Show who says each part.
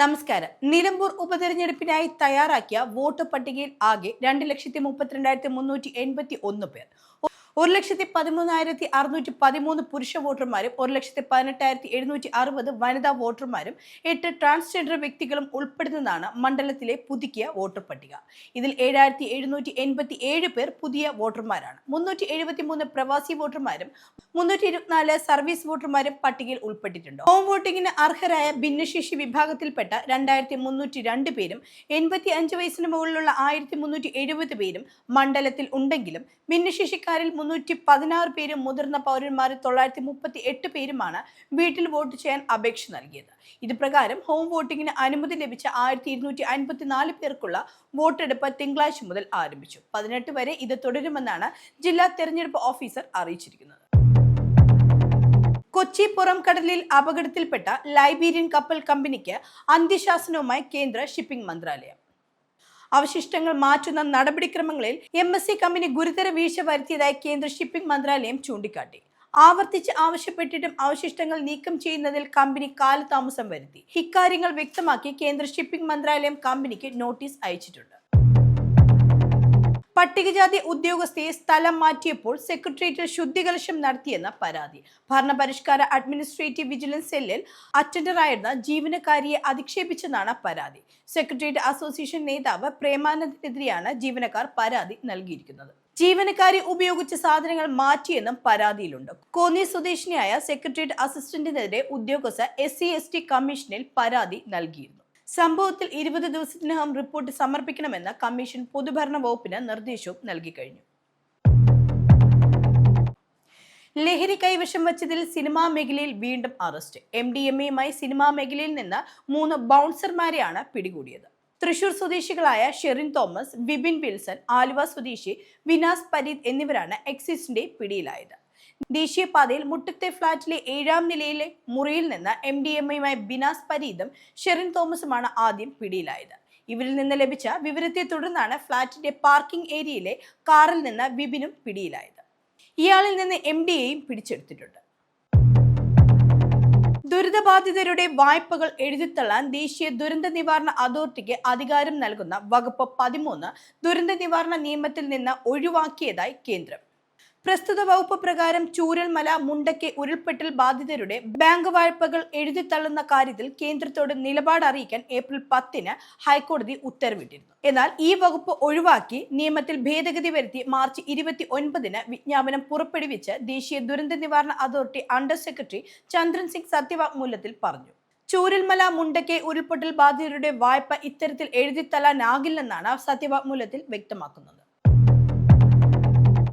Speaker 1: നമസ്കാരം. നിലമ്പൂർ ഉപതെരഞ്ഞെടുപ്പിനായി തയ്യാറാക്കിയ വോട്ട് പട്ടികയിൽ ആകെ 2,32,381 പേർ. 1,13,613 പുരുഷ വോട്ടർമാരും 1,18,760 വനിതാ വോട്ടർമാരും 8 ട്രാൻസ്ജെൻഡർ വ്യക്തികളും ഉൾപ്പെടുന്നതാണ് മണ്ഡലത്തിലെ പുതുക്കിയ വോട്ടർ പട്ടിക. ഇതിൽ 7,787 പേർ പുതിയ വോട്ടർമാരാണ്. 373 പ്രവാസി വോട്ടർമാരും 324 സർവീസ് വോട്ടർമാരും പട്ടികയിൽ ഉൾപ്പെട്ടിട്ടുണ്ട്. ഹോം വോട്ടിംഗിന് അർഹരായ ഭിന്നശേഷി വിഭാഗത്തിൽപ്പെട്ട 2,302 പേരും 85 വയസ്സിന് മുകളിലുള്ള 1,370 പേരും മണ്ഡലത്തിൽ ഉണ്ടെങ്കിലും ഭിന്നശേഷിക്കാരിൽ 316 പേരും മുതിർന്ന പൗരന്മാരിൽ 938 പേരുമാണ് വീട്ടിൽ വോട്ട് ചെയ്യാൻ അപേക്ഷ നൽകിയത്. ഇത് പ്രകാരം ഹോം വോട്ടിംഗിന് അനുമതി ലഭിച്ച 1,254 പേർക്കുള്ള വോട്ടെടുപ്പ് തിങ്കളാഴ്ച മുതൽ ആരംഭിച്ചു. 18 വരെ ഇത് തുടരുമെന്നാണ് ജില്ലാ തെരഞ്ഞെടുപ്പ് ഓഫീസർ അറിയിച്ചിരിക്കുന്നത്. കൊച്ചി പുറംകടലിൽ അപകടത്തിൽപ്പെട്ട ലൈബീരിയൻ കപ്പൽ കമ്പനിക്ക് അന്ത്യശാസനവുമായി കേന്ദ്ര ഷിപ്പിംഗ് മന്ത്രാലയം. അവശിഷ്ടങ്ങൾ മാറ്റുന്ന നടപടിക്രമങ്ങളിൽ MSC കമ്പനി ഗുരുതര വീഴ്ച വരുത്തിയതായി കേന്ദ്ര ഷിപ്പിംഗ് മന്ത്രാലയം ചൂണ്ടിക്കാട്ടി. ആവർത്തിച്ച് ആവശ്യപ്പെട്ടിട്ടും അവശിഷ്ടങ്ങൾ നീക്കം ചെയ്യുന്നതിൽ കമ്പനി കാലതാമസം വരുത്തി. ഇക്കാര്യങ്ങൾ വ്യക്തമാക്കി കേന്ദ്ര ഷിപ്പിംഗ് മന്ത്രാലയം കമ്പനിക്ക് നോട്ടീസ് അയച്ചിട്ടുണ്ട്. പട്ടികജാതി ഉദ്യോഗസ്ഥയെ സ്ഥലം മാറ്റിയപ്പോൾ സെക്രട്ടേറിയറ്റിൽ ശുദ്ധികലശം നടത്തിയെന്ന പരാതി. ഭരണപരിഷ്കാര അഡ്മിനിസ്ട്രേറ്റീവ് വിജിലൻസ് സെല്ലിൽ അറ്റൻഡറായിരുന്ന ജീവനക്കാരിയെ അധിക്ഷേപിച്ചെന്നാണ് പരാതി. സെക്രട്ടേറിയറ്റ് അസോസിയേഷൻ നേതാവ് പ്രേമാനന്ദിനെതിരെയാണ് ജീവനക്കാർ പരാതി നൽകിയിരിക്കുന്നത്. ജീവനക്കാരി ഉപയോഗിച്ച സാധനങ്ങൾ മാറ്റിയെന്നും പരാതിയിലുണ്ട്. കോന്നി സ്വദേശിനിയായ സെക്രട്ടേറിയറ്റ് അസിസ്റ്റന്റിനെതിരെ ഉദ്യോഗസ്ഥർ SC/ST കമ്മീഷനിൽ പരാതി നൽകിയിരുന്നു. സംഭവത്തിൽ 20 ദിവസത്തിനകം റിപ്പോർട്ട് സമർപ്പിക്കണമെന്ന് കമ്മീഷൻ പൊതുഭരണ വകുപ്പിന് നിർദ്ദേശവും നൽകി കഴിഞ്ഞു. ലഹരി കൈവശം വച്ചതിൽ സിനിമാ മേഖലയിൽ വീണ്ടും അറസ്റ്റ്. MDMAയുമായി സിനിമാ മേഖലയിൽ നിന്ന് 3 ബൗൺസർമാരെയാണ് പിടികൂടിയത്. തൃശൂർ സ്വദേശികളായ ഷെറിൻ തോമസ്, വിപിൻ വിൽസൺ, ആലുവ സ്വദേശി വിനാസ് പരീദ് എന്നിവരാണ് എക്സൈസിന്റെ പിടിയിലായത്. ദേശീയപാതയിൽ മുട്ടത്തെ ഫ്ളാറ്റിലെ 7ാം നിലയിലെ മുറിയിൽ നിന്ന് MDMAയുമായി ബിനാസ് പരീദും ഷെറിൻ തോമസുമാണ് ആദ്യം പിടിയിലായത്. ഇവരിൽ നിന്ന് ലഭിച്ച വിവരത്തെ തുടർന്നാണ് ഫ്ളാറ്റിന്റെ പാർക്കിംഗ് ഏരിയയിലെ കാറിൽ നിന്ന് വിപിനും പിടിയിലായത്. ഇയാളിൽ നിന്ന് MDAയും പിടിച്ചെടുത്തിട്ടുണ്ട്. ദുരിതബാധിതരുടെ വായ്പകൾ എഴുതിത്തള്ളാൻ ദേശീയ ദുരന്ത നിവാരണ അതോറിറ്റിക്ക് അധികാരം നൽകുന്ന വകുപ്പ് 13 ദുരന്ത നിവാരണ നിയമത്തിൽ നിന്ന് ഒഴിവാക്കിയതായി കേന്ദ്രം. പ്രസ്തുത വകുപ്പ് പ്രകാരം ചൂരൽമല, മുണ്ടക്കെ ഉരുൾപൊട്ടൽ ബാധിതരുടെ ബാങ്ക് വായ്പകൾ എഴുതിത്തള്ളുന്ന കാര്യത്തിൽ കേന്ദ്രത്തോട് നിലപാട് അറിയിക്കാൻ ഏപ്രിൽ 10 ഹൈക്കോടതി ഉത്തരവിട്ടിരുന്നു. എന്നാൽ ഈ വകുപ്പ് ഒഴിവാക്കി നിയമത്തിൽ ഭേദഗതി വരുത്തി മാർച്ച് 29 വിജ്ഞാപനം പുറപ്പെടുവിച്ച് ദേശീയ ദുരന്ത നിവാരണ അതോറിറ്റി അണ്ടർ സെക്രട്ടറി ചന്ദ്രൻ സിംഗ് സത്യവാങ്മൂലത്തിൽ പറഞ്ഞു. ചൂരൽമല, മുണ്ടക്കെ ഉരുൾപൊട്ടൽ ബാധിതരുടെ വായ്പ ഇത്തരത്തിൽ എഴുതിത്തള്ളാനാകില്ലെന്നാണ് സത്യവാങ്മൂലത്തിൽ വ്യക്തമാക്കുന്നത്.